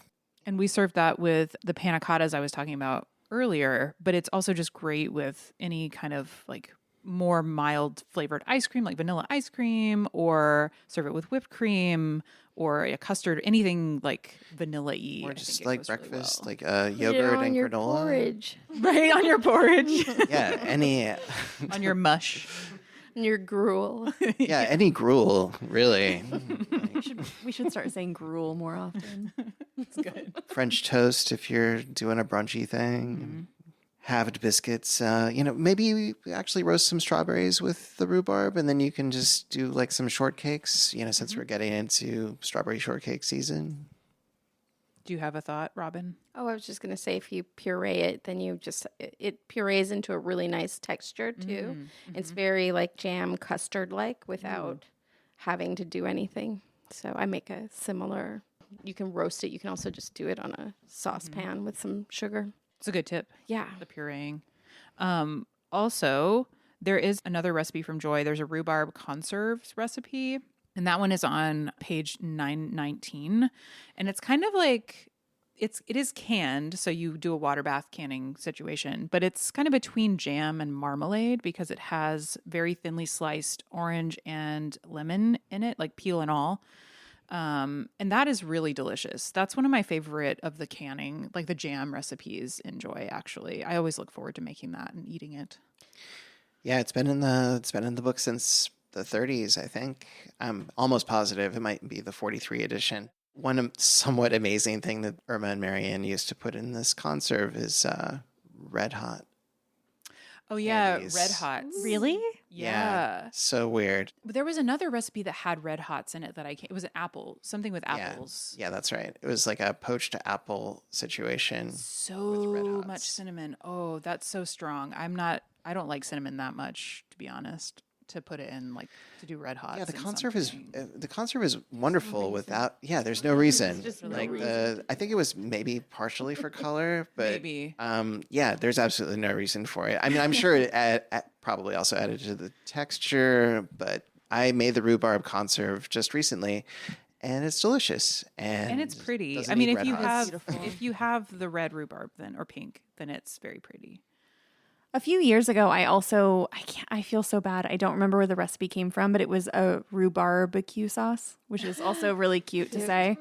And we served that with the panna cottas I was talking about earlier, but it's also just great with any kind of like more mild flavored ice cream, like vanilla ice cream, or serve it with whipped cream or a custard, anything like vanilla-y. Or just like breakfast, like yogurt Put it and your granola. porridge. Right on your porridge. Yeah, any On your mush. And your gruel. any gruel, really. We should start saying gruel more often. It's good. French toast if you're doing a brunchy thing. Halved biscuits. Maybe you actually roast some strawberries with the rhubarb, and then you can just do like some shortcakes, since we're getting into strawberry shortcake season. Do you have a thought, Robin? Oh, I was just going to say, if you puree it, then it purees into a really nice texture too. It's very like jam custard-like without having to do anything. So I make a similar, you can roast it. You can also just do it on a saucepan with some sugar. It's a good tip. Yeah. The pureeing. Also, there is another recipe from Joy. There's a rhubarb conserves recipe, and that one is on page 919. And it's kind of like, it is canned, so you do a water bath canning situation, but it's kind of between jam and marmalade because it has very thinly sliced orange and lemon in it, like peel and all. And that is really delicious. That's one of my favorite of the canning, like the jam recipes in Joy, actually. I always look forward to making that and eating it. Yeah, it's been in the book since the 30s, I think. I'm almost positive it might be the 43 edition. One somewhat amazing thing that Irma and Marianne used to put in this conserve is Red Hot. Oh, yeah, Candies. Red Hots. Really? Yeah. So weird. But there was another recipe that had Red Hots in it that it was an apple, something with apples. Yeah, that's right. It was like a poached apple situation. Red So Hots. much cinnamon. Oh, that's so strong. I don't like cinnamon that much, to be honest, to put it in, like, to do Red Hots. Yeah, the in conserve something. is wonderful without. Yeah, there's no reason. just no like reason. I think it was maybe partially for color, but Maybe. there's absolutely no reason for it. I mean, I'm sure it probably also added to the texture, but I made the rhubarb conserve just recently, and it's delicious. And it's pretty. doesn't I mean, need if red you hot. have beautiful. if you have the red rhubarb then or pink, then it's very pretty. A few years ago, I feel so bad. I don't remember where the recipe came from, but it was a rhubarb barbecue sauce, which is also really cute to say.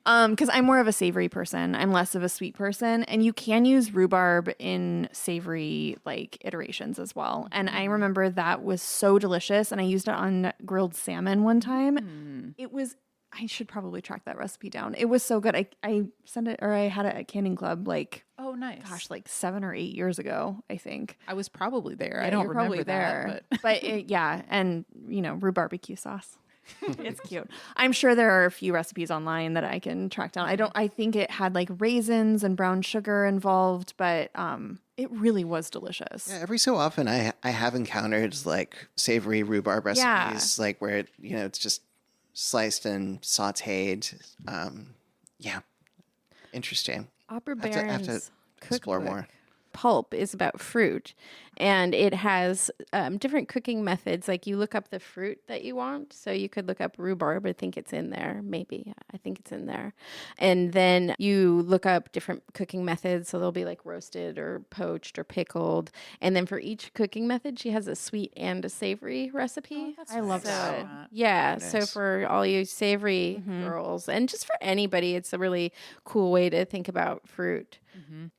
Because I'm more of a savory person. I'm less of a sweet person. And you can use rhubarb in savory like iterations as well. And I remember that was so delicious. And I used it on grilled salmon one time. It was, I should probably track that recipe down. It was so good. I sent it, or I had it at Canning Club like, Oh, nice. gosh, like 7 or 8 years ago, I think. I was probably there. I Yeah, don't you're remember probably that, there. But yeah, and rhubarb barbecue sauce. It's cute. I'm sure there are a few recipes online that I can track down. I think it had like raisins and brown sugar involved, but it really was delicious. Yeah, every so often I have encountered like savory rhubarb recipes, like where it's just sliced and sautéed. Yeah, interesting. Opera I have to Baron's explore cookbook more. Pulp is about fruit, and it has different cooking methods. Like you look up the fruit that you want, so you could look up rhubarb. I think it's in there. Maybe I think it's in there, and then you look up different cooking methods. So they'll be like roasted or poached or pickled, and then for each cooking method, she has a sweet and a savory recipe. I love that. Yeah, Very so nice. for all you savory girls, and just for anybody, it's a really cool way to think about fruit.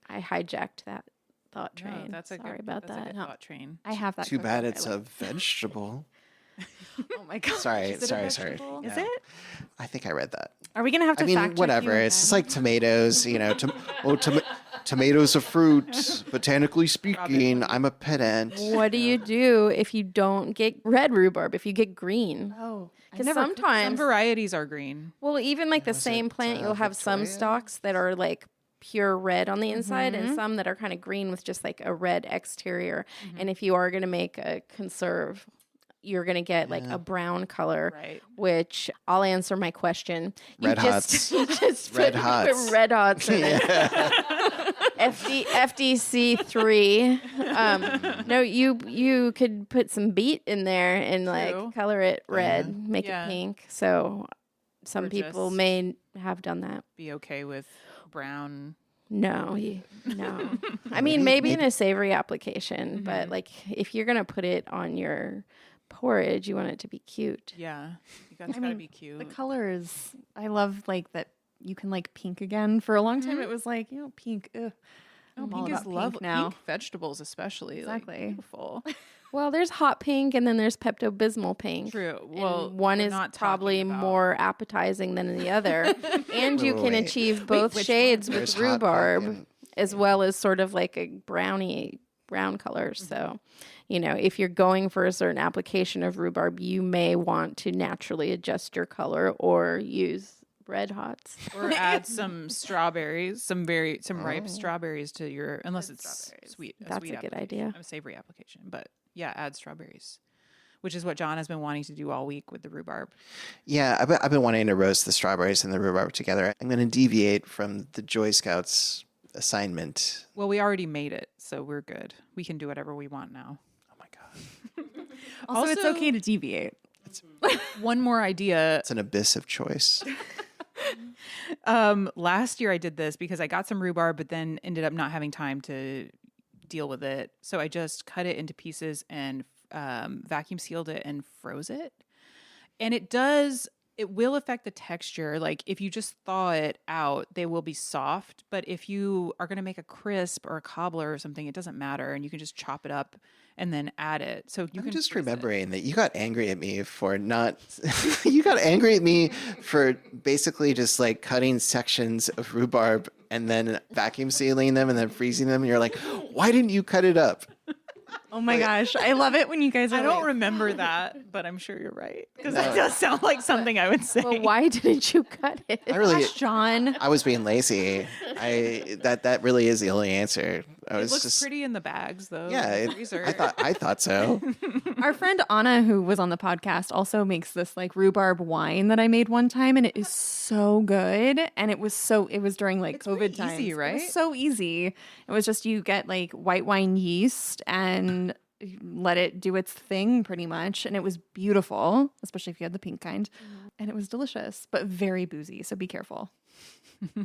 I hijacked that thought train. that's a Sorry good, about that's a that. good thought train. I have that. Too bad cookbook. it's I a like- vegetable. Oh my god. Sorry, Is it a sorry. vegetable? Is No. it? I think I read that. Are we gonna have to I mean, fact check whatever. you It's just again? like tomatoes. Tomatoes are fruit. Botanically speaking, I'm a pedant. What do you do if you don't get red rhubarb? If you get green? Oh, I've Because never cooked Some sometimes, varieties are green. well, even like the Was same it, plant, you'll have some Victoria? stalks that are like pure red on the inside and some that are kind of green with just like a red exterior. And if you are going to make a conserve, you're going to get like a brown color, Right. which I'll answer my question. Red just, you just Red put Hots. red hots in it. FDC 3. No, you could put some beet in there and True. like color it red, make Yeah. it pink. So some Or people just- may have done that. Be okay with brown. No. I mean, maybe in a savory application, but Mm-hmm. like if you're gonna put it on your porridge, you want it to be cute. Yeah, it's gotta be cute. the colors. I love like that you can like pink again. For a long time, it was like pink. Ugh. Oh, I'm all pink is about lovely. now. Pink vegetables, especially. Exactly. Like, beautiful. Well, there's hot pink and then there's Pepto Bismol pink. True. And Well, one we're is not probably talking about- more appetizing than the other. And you can Wait. achieve both which shades with There's hot pink rhubarb and- as well as sort of like a brown color. So, if you're going for a certain application of rhubarb, you may want to naturally adjust your color or use red hots. Or add some strawberries, some ripe strawberries to your, unless it's sweet. That's sweet a good application, idea. A savory application, but yeah, add strawberries, which is what John has been wanting to do all week with the rhubarb. Yeah, I've been wanting to roast the strawberries and the rhubarb together. I'm going to deviate from the Joy Scouts assignment. Well, we already made it, so we're good. We can do whatever we want now. Oh my god, Also, it's okay to deviate. One more idea. it's an abyss of choice. Last year I did this because I got some rhubarb, but then ended up not having time to deal with it. So I just cut it into pieces and vacuum sealed it and froze it. And it will affect the texture. Like if you just thaw it out, they will be soft. But if you are going to make a crisp or a cobbler or something, it doesn't matter. And you can just chop it up and then add it. So you I'm can just freeze it. remembering that you got angry at me for not. You got angry at me for basically just like cutting sections of rhubarb and then vacuum sealing them and then freezing them. And you're like, why didn't you cut it up? Oh my gosh, I love it when you guys are. I don't like- remember that, but I'm sure you're right. Because that does sound like something I would say. Well, why didn't you cut it? I really, Gosh, John. I was being lazy. That really is the only answer. I It was looks just pretty in the bags, though. yeah. in the freezer. I thought so. Our friend Anna, who was on the podcast, also makes this like rhubarb wine that I made one time, and it is so good. And it was during like It's COVID pretty times. easy, It right? was so easy. It was just you get like white wine yeast and let it do its thing pretty much, and it was beautiful, especially if you had the pink kind. and it was delicious, but very boozy. So be careful.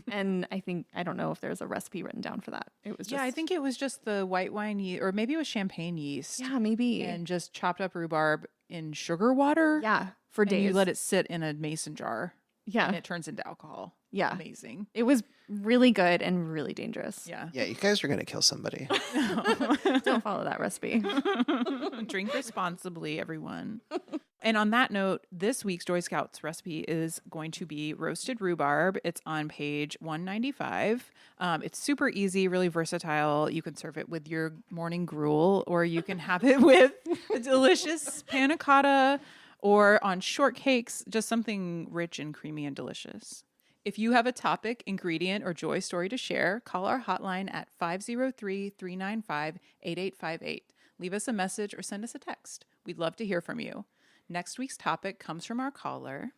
And I don't know if there's a recipe written down for that. It was just, Yeah, I think it was just the white wine yeast, or maybe it was champagne yeast. yeah, maybe. And just chopped up rhubarb in sugar water. Yeah, for And days. you let it sit in a mason jar. Yeah. And it turns into alcohol. Yeah. Amazing. It was really good and really dangerous. Yeah. Yeah, you guys are going to kill somebody. Don't follow that recipe. Drink responsibly, everyone. And on that note, this week's Joy Scouts recipe is going to be roasted rhubarb. It's on page 195. It's super easy, really versatile. You can serve it with your morning gruel, or you can have it with a delicious panna cotta, or on shortcakes, just something rich and creamy and delicious. If you have a topic, ingredient, or joy story to share, call our hotline at 503-395-8858. Leave us a message or send us a text. We'd love to hear from you. Next week's topic comes from our caller.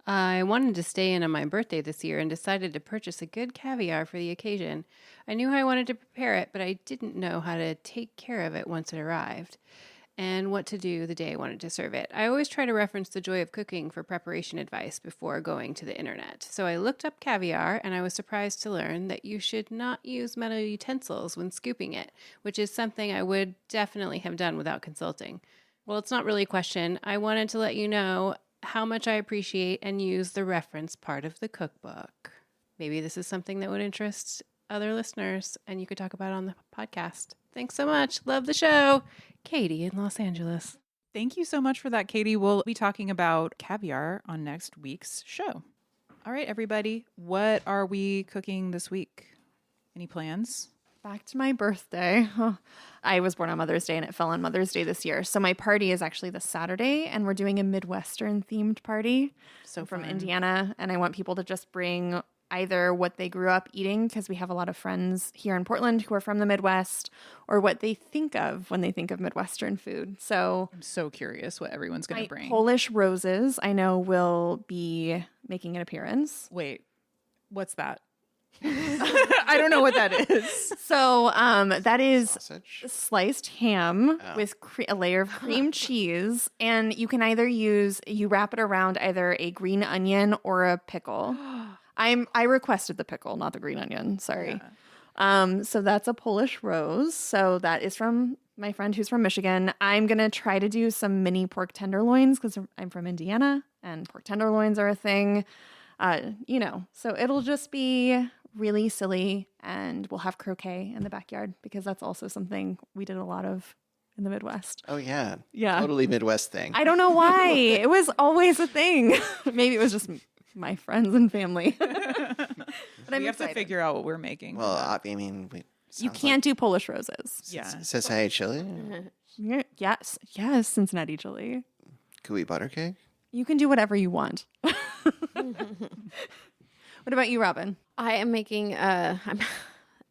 I wanted to stay in on my birthday this year and decided to purchase a good caviar for the occasion. I knew I wanted to prepare it, but I didn't know how to take care of it once it arrived, and what to do the day I wanted to serve it. I always try to reference The Joy of Cooking for preparation advice before going to the internet. So I looked up caviar, and I was surprised to learn that you should not use metal utensils when scooping it, which is something I would definitely have done without consulting. Well, it's not really a question. I wanted to let you know how much I appreciate and use the reference part of the cookbook. Maybe this is something that would interest other listeners, and you could talk about it on the podcast. Thanks so much. Love the show. Katie in Los Angeles. Thank you so much for that, Katie. We'll be talking about caviar on next week's show. All right, everybody. What are we cooking this week? Any plans? Back to my birthday. I was born on Mother's Day and it fell on Mother's Day this year. So my party is actually this Saturday and we're doing a Midwestern themed party. So I'm from fun. Indiana, and I want people to just bring either what they grew up eating, because we have a lot of friends here in Portland who are from the Midwest, or what they think of when they think of Midwestern food. So I'm so curious what everyone's going my to bring. Polish roses, I know, will be making an appearance. Wait, what's that? I don't know what that is. So that is Sausage. sliced ham Oh. with a layer of cream cheese, and you can either you wrap it around either a green onion or a pickle. I requested the pickle, not the green onion. Sorry. So that's a Polish rose. So that is from my friend who's from Michigan. I'm gonna try to do some mini pork tenderloins because I'm from Indiana and pork tenderloins are a thing. So it'll just be really silly, and we'll have croquet in the backyard because that's also something we did a lot of in the Midwest. Oh, yeah. Yeah. Totally Midwest thing. I don't know why. It was always a thing. Maybe it was just my friends and family. But I'm We have to excited. figure out what we're making. Well, I mean, You can't do Polish roses. yeah. Cincinnati chili. Yes, Cincinnati chili. Could we butter cake? You can do whatever you want. What about you, Robin? I am making I'm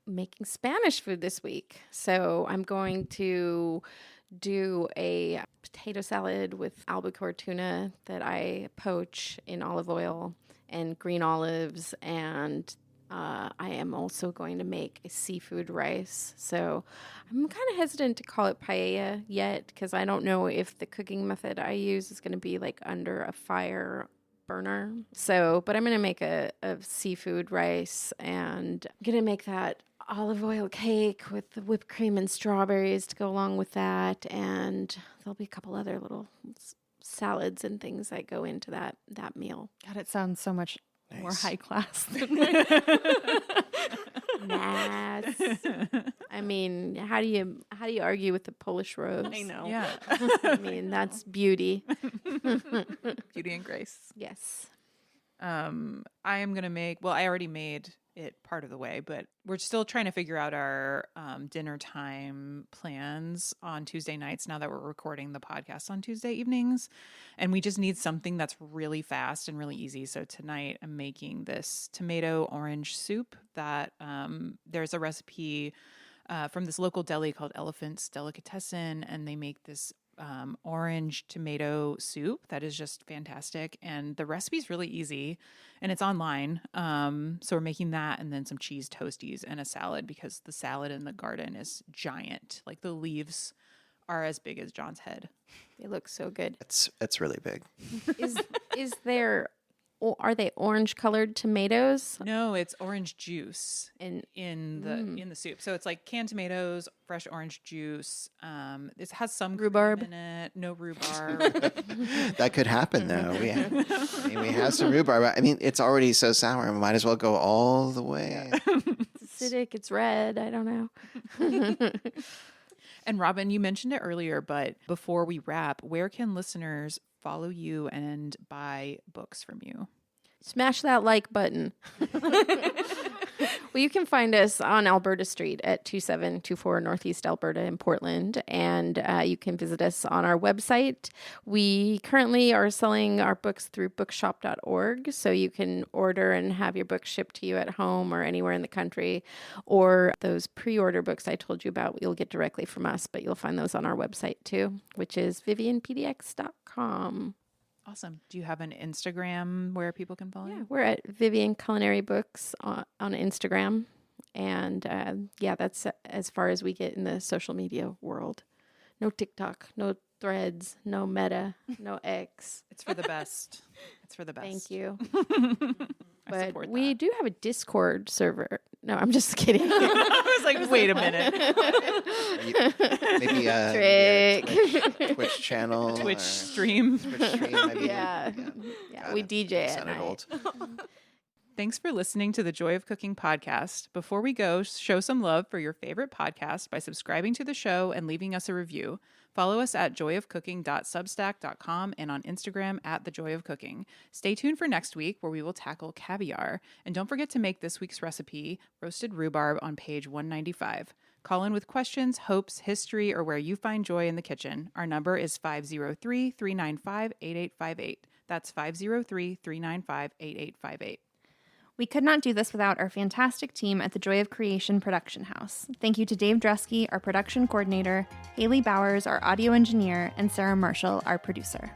making Spanish food this week. So I'm going to do a potato salad with albacore tuna that I poach in olive oil and green olives, and I am also going to make a seafood rice. So I'm kind of hesitant to call it paella yet because I don't know if the cooking method I use is going to be like under a fire burner. So, but I'm going to make a seafood rice, and I'm going to make that olive oil cake with the whipped cream and strawberries to go along with that. And there'll be a couple other little salads and things that go into that meal. God, it sounds so much more Nice. high class than Nice. I mean, how do you argue with the Polish rose? I know. Yeah. I mean, that's beauty. Beauty and grace. Yes. I am going to make, well, I already made it part of the way, but we're still trying to figure out our dinner time plans on Tuesday nights now that we're recording the podcast on Tuesday evenings. And we just need something that's really fast and really easy. So tonight I'm making this tomato orange soup that there's a recipe from this local deli called Elephant's Delicatessen, and they make this orange tomato soup that is just fantastic, and the recipe's really easy and it's online. So we're making that, and then some cheese toasties and a salad because the salad in the garden is giant. Like the leaves are as big as John's head. They look so good. It's really big. Is there? Are they orange colored tomatoes? No, it's orange juice And in the soup. So it's like canned tomatoes, fresh orange juice. It has some Rhubarb. cream in it. No rhubarb. That could happen though. We have some rhubarb. I mean, it's already so sour. We might as well go all the way. it's acidic. It's red. I don't know. And Robin, you mentioned it earlier, but before we wrap, where can listeners follow you and buy books from you? Smash that like button. Well, you can find us on Alberta Street at 2724 Northeast Alberta in Portland, and you can visit us on our website. We currently are selling our books through bookshop.org, so you can order and have your books shipped to you at home or anywhere in the country, or those pre-order books I told you about, you'll get directly from us, but you'll find those on our website too, which is viviennepdx.com. Awesome. Do you have an Instagram where people can follow you? We're at Vivienne Culinary Books on Instagram. And that's as far as we get in the social media world. No TikTok, no Threads, no Meta, no X. It's for the best. It's for the best. Thank you. I support But we that. do have a Discord server. No, I'm just kidding. I was like, wait a minute. Maybe Trick. Twitch channel. Twitch or stream. Twitch stream. Maybe. Yeah. Got We it. DJ at Sounded night. old. Thanks for listening to the Joy of Cooking podcast. Before we go, show some love for your favorite podcast by subscribing to the show and leaving us a review. Follow us at joyofcooking.substack.com and on Instagram at thejoyofcooking. Stay tuned for next week where we will tackle caviar. And don't forget to make this week's recipe, roasted rhubarb, on page 195. Call in with questions, hopes, history, or where you find joy in the kitchen. Our number is 503-395-8858. That's 503-395-8858. We could not do this without our fantastic team at the Joy of Creation production house. Thank you to Dave Drusky, our production coordinator, Haley Bowers, our audio engineer, and Sarah Marshall, our producer.